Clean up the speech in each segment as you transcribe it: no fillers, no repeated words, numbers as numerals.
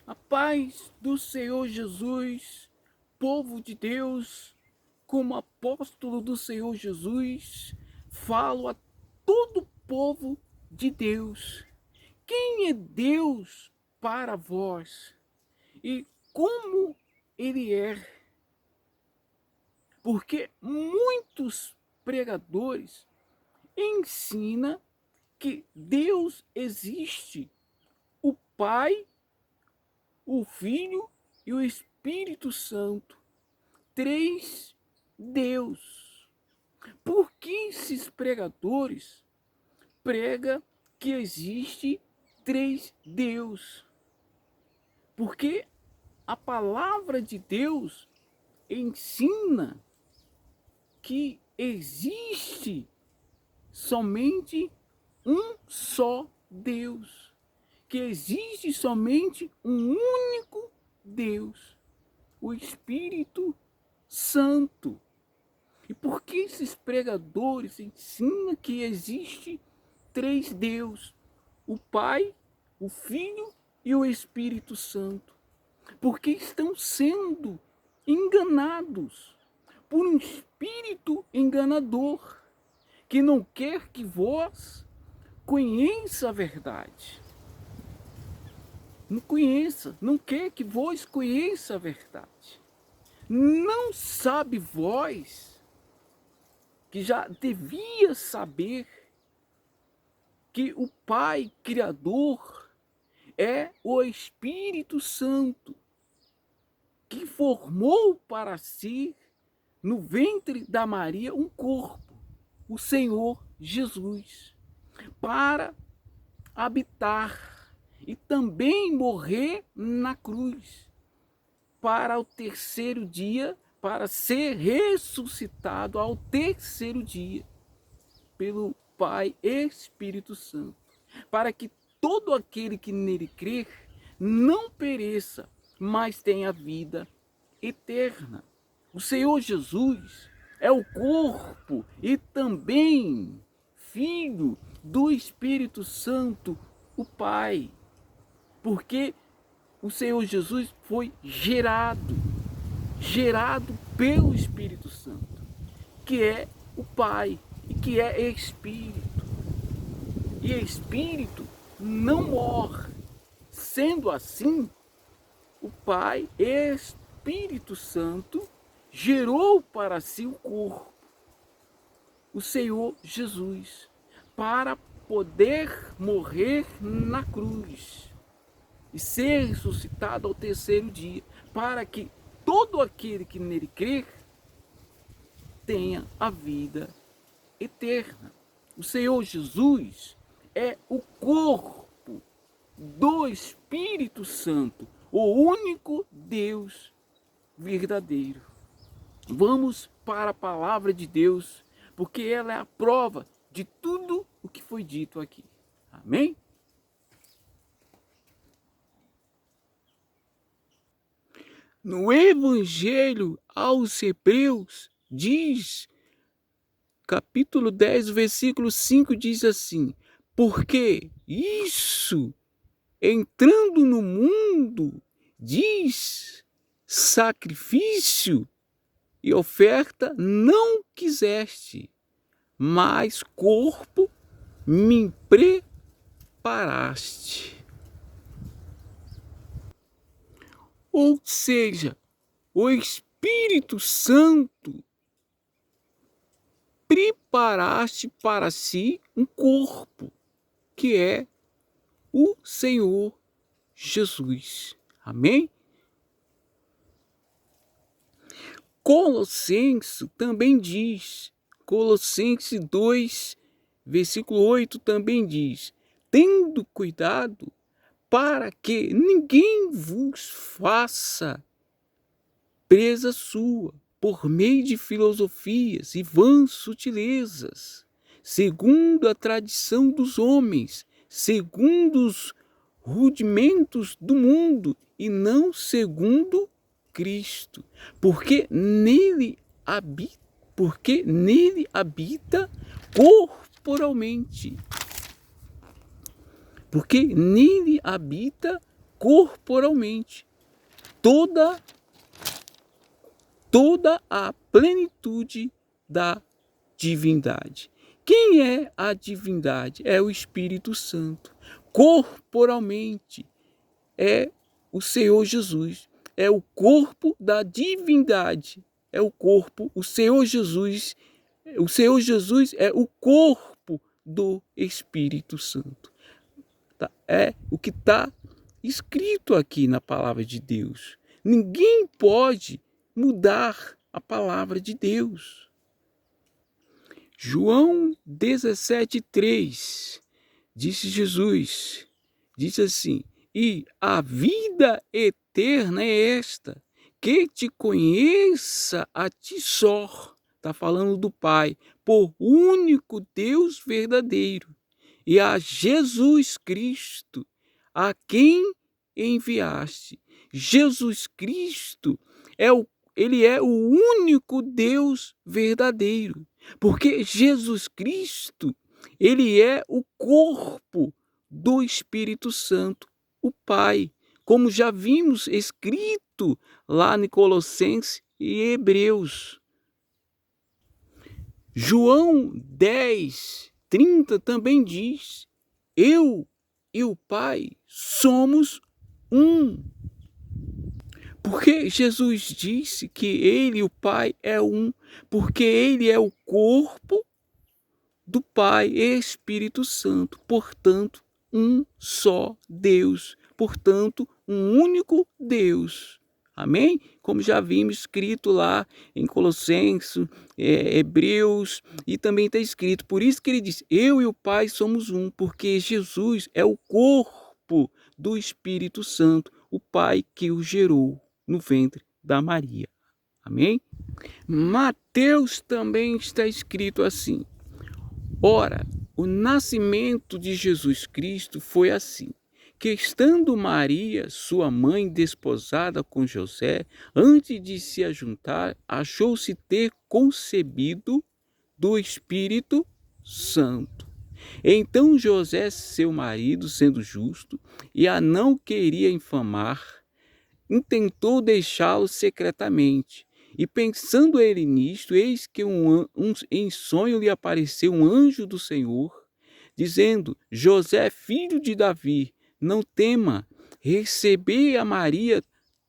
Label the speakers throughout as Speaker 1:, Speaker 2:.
Speaker 1: A paz do Senhor Jesus, povo de Deus, como apóstolo do Senhor Jesus, falo a todo o povo de Deus. Quem é Deus para vós? E como Ele é? Porque muitos pregadores ensinam que Deus existe, o Pai, o Filho e o Espírito Santo, três Deus. Por que esses pregadores pregam que existe três Deus? Porque a palavra de Deus ensina que existe somente um só Deus, que existe somente um único Deus, o Espírito Santo. E por que esses pregadores ensinam que existe três Deus, o Pai, o Filho e o Espírito Santo? Porque estão sendo enganados por um espírito enganador que não quer que vós conheça a verdade. Não quer que vós conheça a verdade. Não sabe vós, que já devia saber, que o Pai Criador é o Espírito Santo, que formou para si, no ventre da Maria, um corpo, o Senhor Jesus, para habitar e também morrer na cruz, para o terceiro dia, para ser ressuscitado ao terceiro dia, pelo Pai Espírito Santo, para que todo aquele que nele crer não pereça, mas tenha vida eterna. O Senhor Jesus é o corpo e também Filho do Espírito Santo, o Pai, porque o Senhor Jesus foi gerado pelo Espírito Santo, que é o Pai e que é Espírito. E Espírito não morre. Sendo assim, o Pai, Espírito Santo, gerou para si o corpo, o Senhor Jesus, para poder morrer na cruz e ser ressuscitado ao terceiro dia, para que todo aquele que nele crer tenha a vida eterna. O Senhor Jesus é o corpo do Espírito Santo, o único Deus verdadeiro. Vamos para a palavra de Deus, porque ela é a prova de tudo o que foi dito aqui. Amém? No Evangelho aos Hebreus, diz, capítulo 10, versículo 5, diz assim: porque isso, entrando no mundo, diz, sacrifício e oferta não quiseste, mas corpo me preparaste. Ou seja, o Espírito Santo preparaste para si um corpo, que é o Senhor Jesus. Amém? Colossenses também diz, Colossenses 2, versículo 8 também diz: tendo cuidado para que ninguém vos faça presa sua, por meio de filosofias e vãs sutilezas, segundo a tradição dos homens, segundo os rudimentos do mundo, e não segundo Cristo, porque nele habita corporalmente. Porque nele habita corporalmente toda a plenitude da divindade. Quem é a divindade? É o Espírito Santo. Corporalmente é o Senhor Jesus. É o corpo da divindade. É o corpo, o Senhor Jesus. O Senhor Jesus é o corpo do Espírito Santo. É o que está escrito aqui na palavra de Deus. Ninguém pode mudar a palavra de Deus. João 17:3, disse Jesus, diz assim: e a vida eterna é esta, que te conheça a ti só, está falando do Pai, por único Deus verdadeiro, e a Jesus Cristo, a quem enviaste. Jesus Cristo ele é o único Deus verdadeiro, porque Jesus Cristo, ele é o corpo do Espírito Santo, o Pai, como já vimos escrito lá em Colossenses e Hebreus. João 10:30 também diz: eu e o Pai somos um. Porque Jesus disse que ele e o Pai é um, porque ele é o corpo do Pai e Espírito Santo, portanto, um só Deus, portanto, um único Deus. Amém? Como já vimos escrito lá em Colossenses, Hebreus, e também está escrito, por isso que ele diz, eu e o Pai somos um, porque Jesus é o corpo do Espírito Santo, o Pai que o gerou no ventre da Maria. Amém? Mateus também está escrito assim, ora, o nascimento de Jesus Cristo foi assim, que estando Maria, sua mãe, desposada com José, antes de se ajuntar, achou-se ter concebido do Espírito Santo. Então José, seu marido, sendo justo, e a não queria infamar, intentou deixá-lo secretamente. E pensando ele nisto, eis que em sonho lhe apareceu um anjo do Senhor, dizendo, José, filho de Davi, não tema, receber a Maria,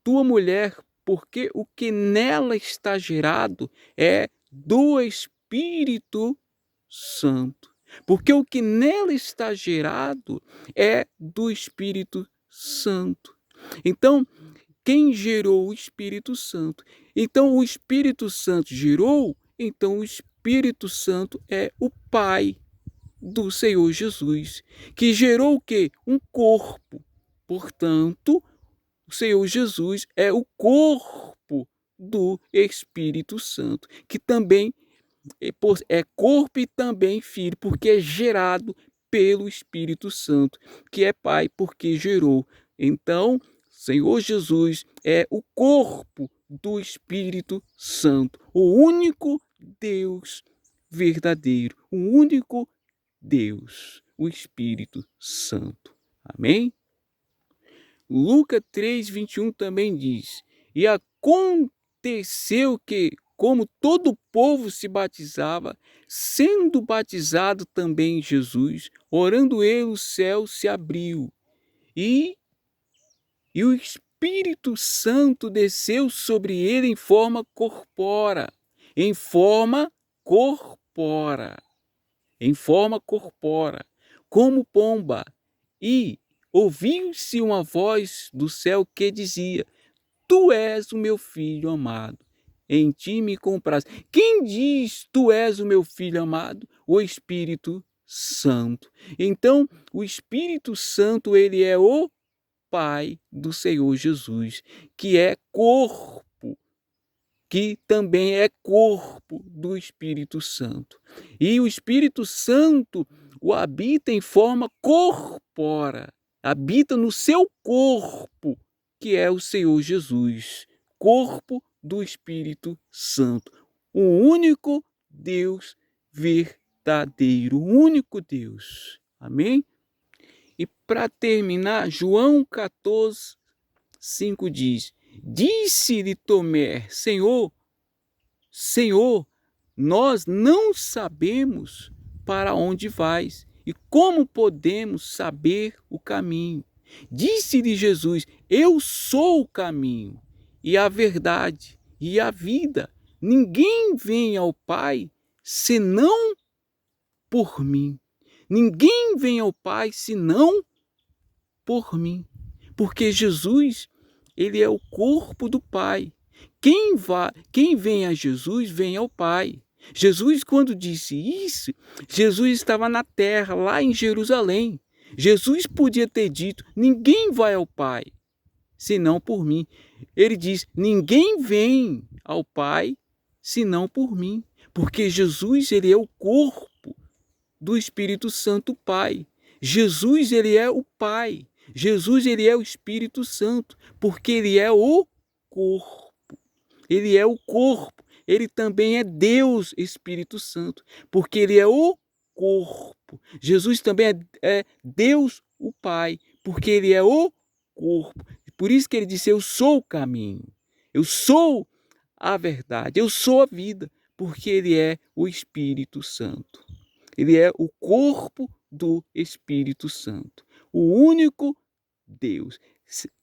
Speaker 1: tua mulher, porque o que nela está gerado é do Espírito Santo. Porque o que nela está gerado é do Espírito Santo. Então, quem gerou o Espírito Santo? Então, o Espírito Santo gerou, então o Espírito Santo é o Pai do Senhor Jesus, que gerou o quê? Um corpo. Portanto, o Senhor Jesus é o corpo do Espírito Santo, que também é corpo e também filho, porque é gerado pelo Espírito Santo, que é Pai, porque gerou. Então, Senhor Jesus é o corpo do Espírito Santo, o único Deus verdadeiro, o único Deus, o Espírito Santo. Amém? Lucas 3:21 também diz, e aconteceu que, como todo o povo se batizava, sendo batizado também Jesus, orando ele, o céu se abriu, e o Espírito Santo desceu sobre ele em forma corpórea, em forma corpórea, como pomba, e ouviu-se uma voz do céu que dizia, tu és o meu filho amado, em ti me comprazo. Quem diz, tu és o meu filho amado? O Espírito Santo. Então, o Espírito Santo, ele é o Pai do Senhor Jesus, que é corpo, que também é corpo do Espírito Santo. E o Espírito Santo o habita em forma corpórea, habita no seu corpo, que é o Senhor Jesus, corpo do Espírito Santo, o único Deus verdadeiro, o único Deus. Amém? E para terminar, João 14, 5 diz: disse-lhe Tomé, Senhor, Senhor, nós não sabemos para onde vais e como podemos saber o caminho. Disse-lhe Jesus: eu sou o caminho e a verdade e a vida. Ninguém vem ao Pai senão por mim. Ninguém vem ao Pai senão por mim. Porque Jesus, ele é o corpo do Pai. Quem vem a Jesus, vem ao Pai. Jesus, quando disse isso, Jesus estava na terra, lá em Jerusalém. Jesus podia ter dito: ninguém vai ao Pai, senão por mim. Ele diz: ninguém vem ao Pai, senão por mim. Porque Jesus, ele é o corpo do Espírito Santo Pai. Jesus, ele é o Pai. Jesus, ele é o Espírito Santo, porque ele é o corpo. Ele é o corpo. Ele também é Deus Espírito Santo, porque ele é o corpo. Jesus também é Deus o Pai, porque ele é o corpo. Por isso que ele disse: eu sou o caminho, eu sou a verdade, eu sou a vida, porque ele é o Espírito Santo. Ele é o corpo do Espírito Santo, o único Deus.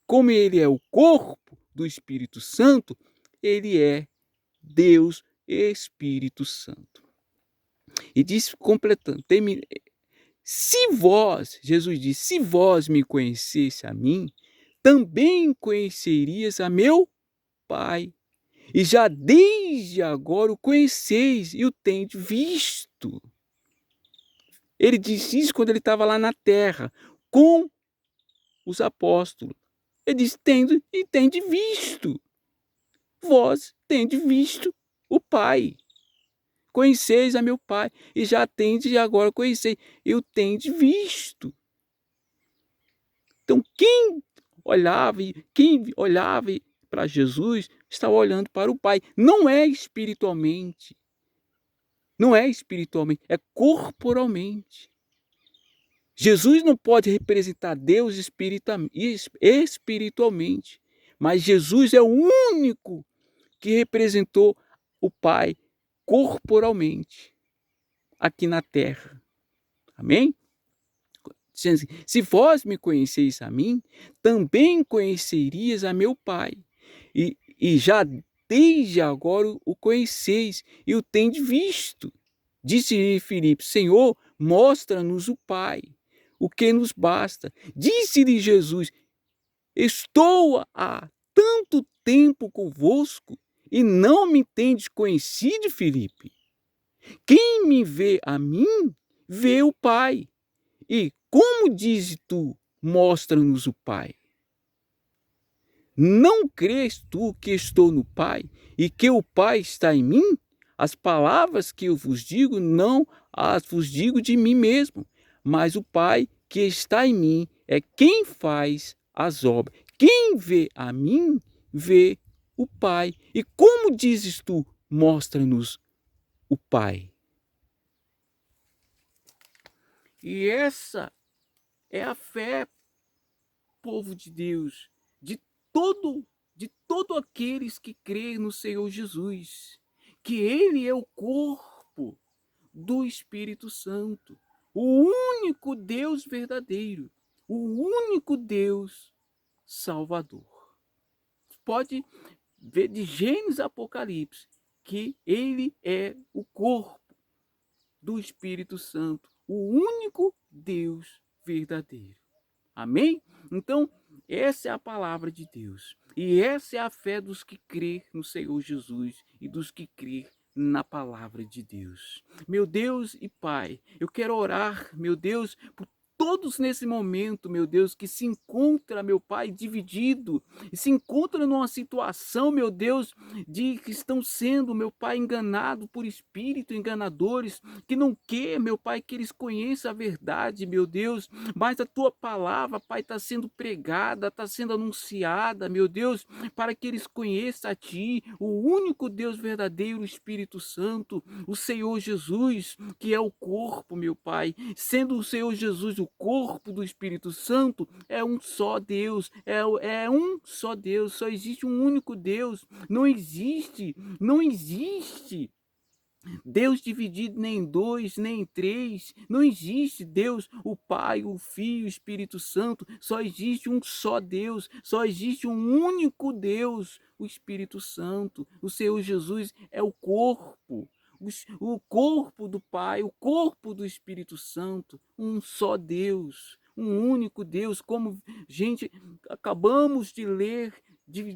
Speaker 1: Como ele é o corpo do Espírito Santo, ele é Deus Espírito Santo. E diz, completando, se vós, Jesus disse, se vós me conhecesse a mim, também conhecerias a meu Pai. E já desde agora o conheceis e o tendes visto. Ele disse isso quando ele estava lá na terra, com os apóstolos. Ele disse: tende visto. Vós tende visto o Pai. Conheceis a meu Pai. E já tendes, e agora conheceis. Eu tende visto. Então, quem olhava para Jesus, estava olhando para o Pai. Não é espiritualmente. Não é espiritualmente, é corporalmente. Jesus não pode representar Deus espiritualmente, mas Jesus é o único que representou o Pai corporalmente aqui na terra. Amém? Se vós me conheceis a mim, também conhecerias a meu Pai. E já desde agora o conheceis e o tendes visto. Disse-lhe Filipe: Senhor, mostra-nos o Pai, o que nos basta. Disse-lhe Jesus: estou há tanto tempo convosco e não me tendes conhecido, Filipe? Quem me vê a mim, vê o Pai. E como dizes tu, mostra-nos o Pai? Não crês tu que estou no Pai e que o Pai está em mim? As palavras que eu vos digo, não as vos digo de mim mesmo, mas o Pai que está em mim é quem faz as obras. Quem vê a mim, vê o Pai. E como dizes tu, mostra-nos o Pai? E essa é a fé, povo de Deus, de todo aqueles que creem no Senhor Jesus, que ele é o corpo do Espírito Santo, o único Deus verdadeiro, o único Deus Salvador. Pode ver de Gênesis a Apocalipse que ele é o corpo do Espírito Santo, o único Deus verdadeiro. Amém? Então, essa é a palavra de Deus. E essa é a fé dos que crê no Senhor Jesus e dos que crê na palavra de Deus. Meu Deus e Pai, eu quero orar, meu Deus, por todos nesse momento, meu Deus, que se encontra, meu Pai, dividido, e se encontra numa situação, meu Deus, de que estão sendo, meu Pai, enganados por espíritos enganadores, que não quer, meu Pai, que eles conheçam a verdade, meu Deus, mas a Tua palavra, Pai, está sendo pregada, está sendo anunciada, meu Deus, para que eles conheçam a Ti, o único Deus verdadeiro, o Espírito Santo, o Senhor Jesus, que é o corpo, meu Pai, sendo o Senhor Jesus o corpo do Espírito Santo é um só Deus, é um só Deus, só existe um único Deus, não existe Deus dividido nem em dois, nem em três. Não existe Deus, o Pai, o Filho, o Espírito Santo. Só existe um só Deus. Só existe um único Deus, o Espírito Santo. O Senhor Jesus é o corpo. O corpo do Pai, o corpo do Espírito Santo. Um só Deus. Um único Deus. Como, gente, acabamos de ler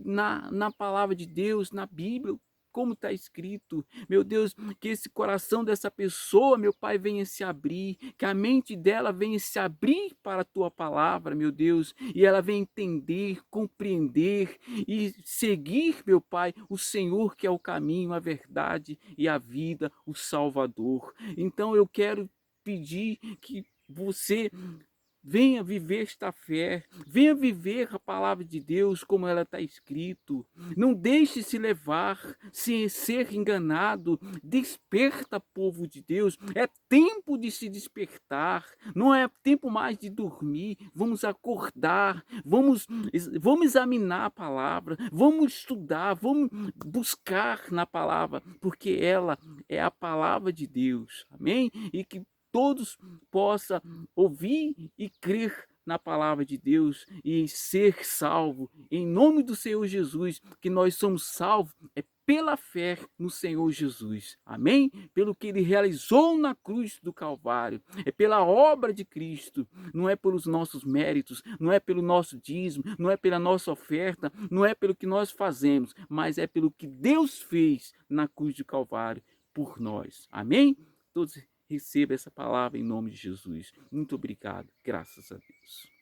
Speaker 1: na palavra de Deus, na Bíblia, como está escrito. Meu Deus, que esse coração dessa pessoa, meu Pai, venha se abrir, que a mente dela venha se abrir para a tua palavra, meu Deus, e ela venha entender, compreender e seguir, meu Pai, o Senhor que é o caminho, a verdade e a vida, o Salvador. Então eu quero pedir que você venha viver esta fé, venha viver a palavra de Deus como ela está escrito. Não deixe se levar, sem ser enganado. Desperta, povo de Deus. É tempo de se despertar. Não é tempo mais de dormir. Vamos acordar. Vamos examinar a palavra. Vamos estudar. Vamos buscar na palavra, porque ela é a palavra de Deus. Amém? E que todos possam ouvir e crer na palavra de Deus e ser salvo. Em nome do Senhor Jesus, que nós somos salvos é pela fé no Senhor Jesus. Amém? Pelo que ele realizou na cruz do Calvário. É pela obra de Cristo. Não é pelos nossos méritos, não é pelo nosso dízimo, não é pela nossa oferta, não é pelo que nós fazemos, mas é pelo que Deus fez na cruz do Calvário por nós. Amém? Todos receba essa palavra em nome de Jesus. Muito obrigado. Graças a Deus.